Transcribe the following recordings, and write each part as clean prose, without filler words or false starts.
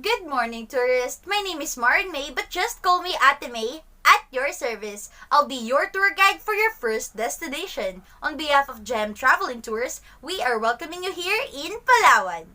Good morning, tourists. My name is Marionne Mae, but just call me Ate May. At your service, I'll be your tour guide for your first destination. On behalf of GEM Travel and Tours, we are welcoming you here in Palawan.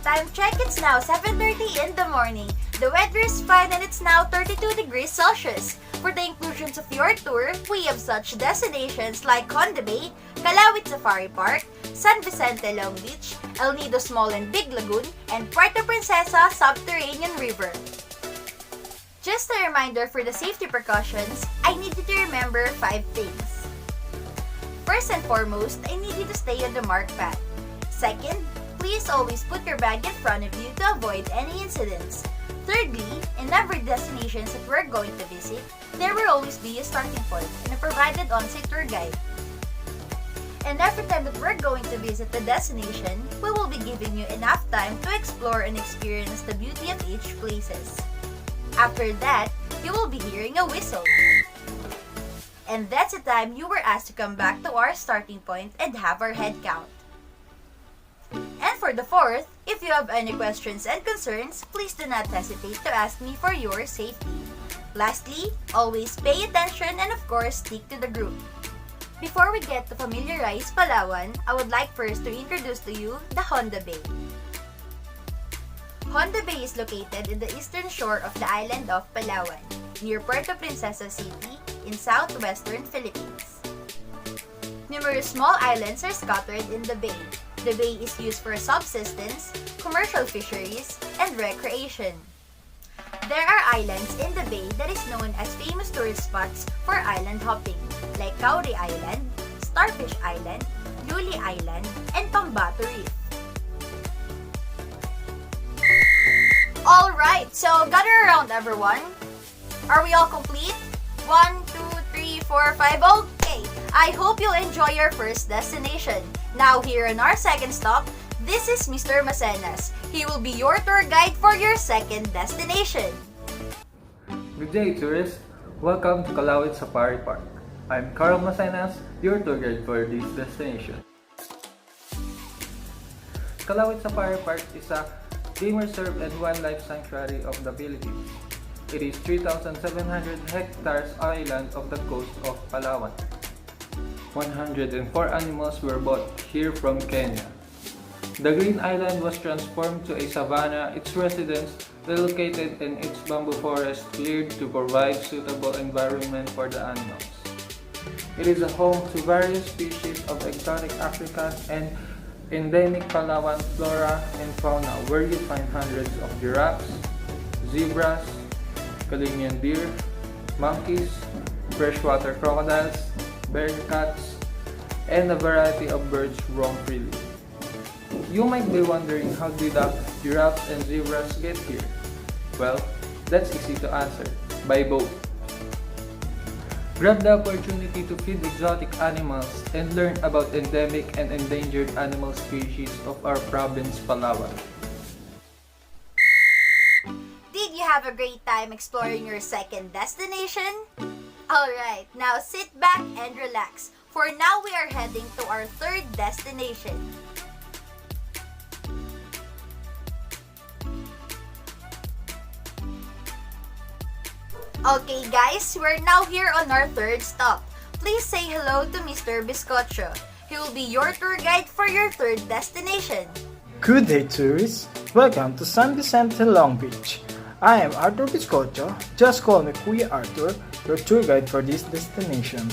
Time check, it's now 7:30 in the morning. The weather is fine and it's now 32 degrees Celsius. For the inclusions of your tour, we have such destinations like Honda Bay, Calawit Safari Park, San Vicente Long Beach, El Nido Small and Big Lagoon, and Puerto Princesa Subterranean River. Just a reminder for the safety precautions, I need you to remember 5 things. First and foremost, I need you to stay on the marked path. Second, please always put your bag in front of you to avoid any incidents. Thirdly, in every destinations that we're going to visit, there will always be a starting point and a provided on-site tour guide. And every time that we're going to visit the destination, we will be giving you enough time to explore and experience the beauty of each places. After that, you will be hearing a whistle. And that's the time you were asked to come back to our starting point and have our head count. And for the fourth, if you have any questions and concerns, please do not hesitate to ask me for your safety. Lastly, always pay attention and of course stick to the group. Before we get to familiarize Palawan, I would like first to introduce to you the Honda Bay. Honda Bay is located in the eastern shore of the island of Palawan, near Puerto Princesa City in southwestern Philippines. Numerous small islands are scattered in the bay. The bay is used for subsistence, commercial fisheries, and recreation. There are islands in the bay that is known as famous tourist spots for island hopping, like Kauri Island, Starfish Island, Luli Island, and Pambato Reef. Alright, so gather around everyone. Are we all complete? 1, 2, 3, 4, 5, okay! I hope you'll enjoy your first destination. Now here on our second stop, this is Mr. Masenas. He will be your tour guide for your second destination. Good day, tourists! Welcome to Calawit Safari Park. I'm Karl Masenas, your tour guide for this destination. Calawit Safari Park is a game reserve and wildlife sanctuary of the Philippines. It is 3,700 hectares island of the coast of Palawan. 104 animals were brought here from Kenya. The Green Island was transformed to a savanna, its residents relocated and its bamboo forest cleared to provide suitable environment for the animals. It is a home to various species of exotic African and endemic Palawan flora and fauna, where you find hundreds of giraffes, zebras, Calignian deer, monkeys, freshwater crocodiles, bear cats, and a variety of birds roam freely. You might be wondering, how did the giraffes and zebras get here? Well, that's easy to answer, by boat. Grab the opportunity to feed exotic animals and learn about endemic and endangered animal species of our province, Palawan. Did you have a great time exploring your second destination? Alright, now sit back and relax. For now, we are heading to our third destination. Okay guys, we're now here on our third stop. Please say hello to Mr. Biscocho. He will be your tour guide for your third destination. Good day, tourists! Welcome to San Vicente Long Beach. I am Arthur Biscocho. Just call me Kuya Arthur, your tour guide for this destination.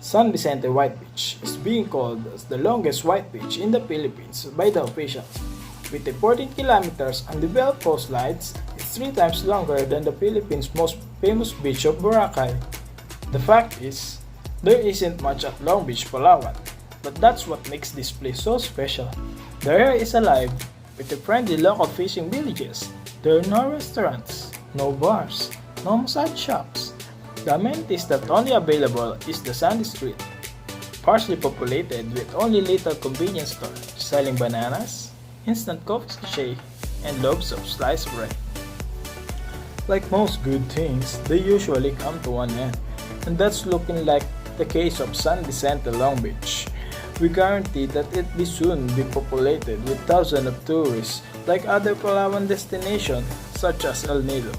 San Vicente White Beach is being called as the longest white beach in the Philippines by the officials. With a 14 kilometers undeveloped coastlines, it's 3 times longer than the Philippines' most famous beach of Boracay. The fact is, there isn't much at Long Beach, Palawan, but that's what makes this place so special. The area is alive with the friendly local fishing villages. There are no restaurants, no bars, no massage shops. The amenities that only available is the sandy street. sparsely populated with only little convenience stores selling bananas, instant coffee sachet, and loaves of sliced bread. Like most good things, they usually come to an end, and that's looking like the case of San Vicente Long Beach. We guarantee that it will soon be populated with thousands of tourists like other Palawan destinations such as El Nido.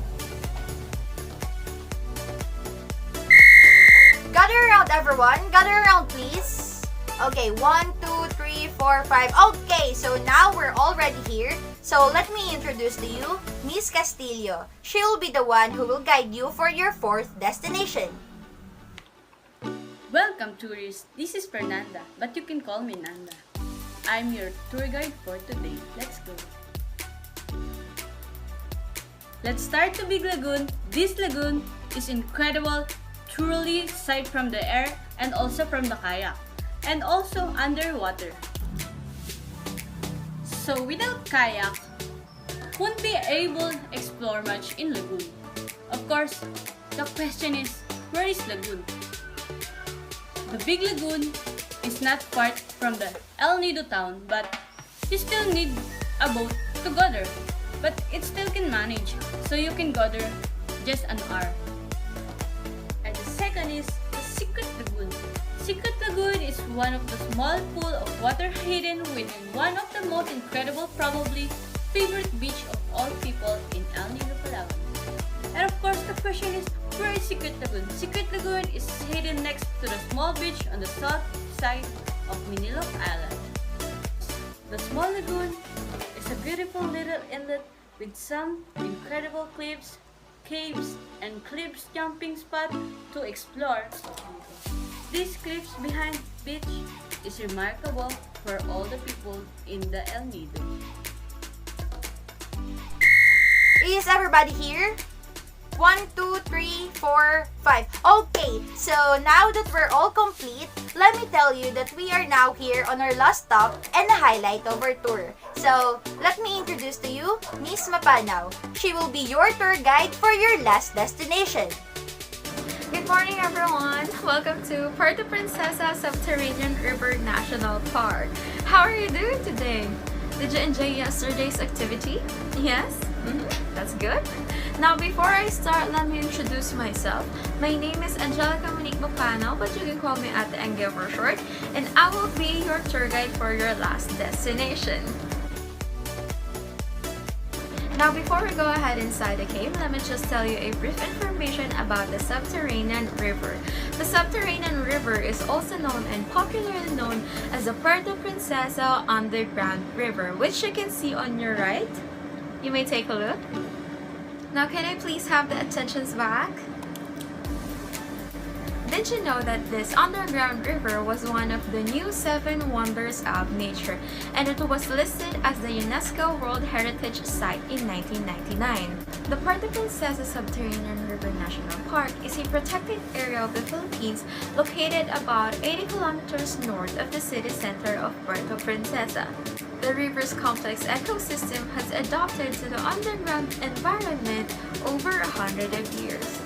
Gather around, everyone. Gather around, please. Okay, 1, 2, 3, 4, 5. Okay, so now we're already here. So let me introduce to you Miss Castillo. She'll be the one who will guide you for your fourth destination. Welcome tourists, this is Fernanda, but you can call me Nanda. I'm your tour guide for today. Let's go. Let's start the Big Lagoon. This lagoon is incredible, truly sight from the air and also from the kayak, and also underwater. So without kayak, won't be able to explore much in lagoon. Of course, the question is, where is lagoon? The Big Lagoon is not far from the El Nido town, but you still need a boat to go there. But it still can manage, so you can go there just an hour. And the second is the Secret Lagoon. Secret Lagoon is one of the small pool of water hidden within one of the most incredible, probably favorite beach of all people in El Nido, Palawan. And of course, the question is, where is Secret Lagoon? Secret Lagoon is hidden next to the small beach on the south side of Manilok Island. The small lagoon is a beautiful little inlet with some incredible cliffs, caves, and cliffs jumping spot to explore. These cliffs behind the beach is remarkable for all the people in the El Nido. Is everybody here? 1, 2, 3, 4, 5. Okay, so now that we're all complete, let me tell you that we are now here on our last stop and a highlight of our tour. So, let me introduce to you Miss Mapanao. She will be your tour guide for your last destination. Good morning, everyone! Welcome to Puerto Princesa Subterranean River National Park. How are you doing today? Did you enjoy yesterday's activity? Yes? That's good. Now, before I start, let me introduce myself. My name is Angelica Monique Mapanao, but you can call me Ate Angel for short, and I will be your tour guide for your last destination. Now, before we go ahead inside the cave, let me just tell you a brief information about the Subterranean River. The Subterranean River is also known and popularly known as the Puerto Princesa Underground River, which you can see on your right. You may take a look. Now, can I please have the attentions back? Did you know that this underground river was one of the new 7 wonders of nature, and it was listed as the UNESCO World Heritage Site in 1999? The Puerto Princesa Subterranean River National Park is a protected area of the Philippines located about 80 kilometers north of the city center of Puerto Princesa. The river's complex ecosystem has adapted to the underground environment over 100 years.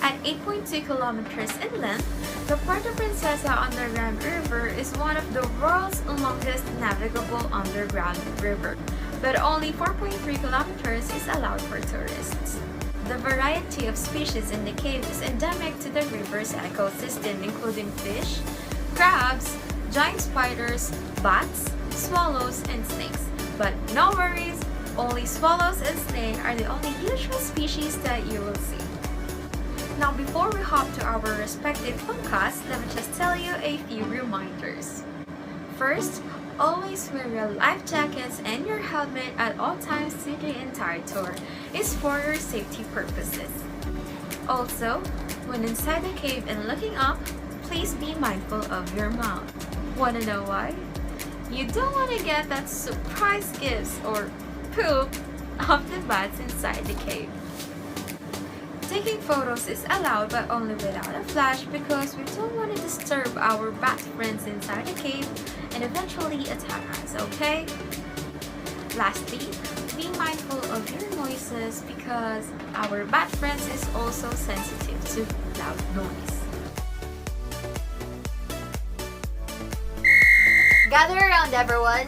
At 8.2 kilometers in length, the Puerto Princesa Underground River is one of the world's longest navigable underground river, but only 4.3 kilometers is allowed for tourists. The variety of species in the cave is endemic to the river's ecosystem, including fish, crabs, giant spiders, bats, swallows, and snakes. But no worries, only swallows and snakes are the only usual species that you will see. Now, before we hop to our respective podcasts, let me just tell you a few reminders. First, always wear your life jackets and your helmet at all times through the entire tour. It's for your safety purposes. Also, when inside the cave and looking up, please be mindful of your mouth. Wanna know why? You don't want to get that surprise gifts or poop of the bats inside the cave. Taking photos is allowed but only without a flash because we don't want to disturb our bat friends inside the cave and eventually attack us, okay? Lastly, be mindful of your noises because our bat friends is also sensitive to loud noise. Gather around, everyone.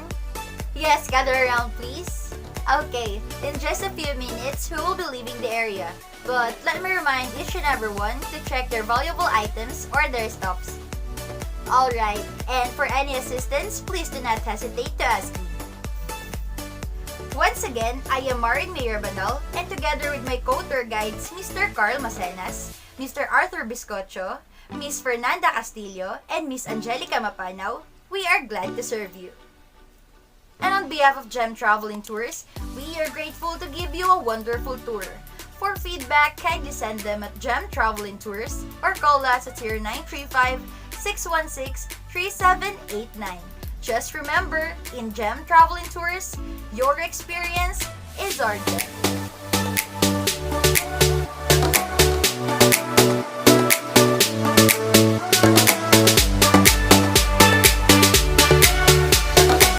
Yes, gather around, please. Okay, in just a few minutes, we will be leaving the area. But let me remind each and everyone to check their valuable items or their stops. Alright, and for any assistance, please do not hesitate to ask me. Once again, I am Marionne Mae Rebanal, and together with my co-tour guides, Mr. Karl Masenas, Mr. Arthur Biscocho, Miss Fernanda Castillo, and Miss Angelica Mapanao, we are glad to serve you. And on behalf of Gem Traveling Tours, we are grateful to give you a wonderful tour. For feedback, kindly send them at Gem Traveling Tours or call us at 0935-616-3789. Just remember, in Gem Traveling Tours, your experience is our gem.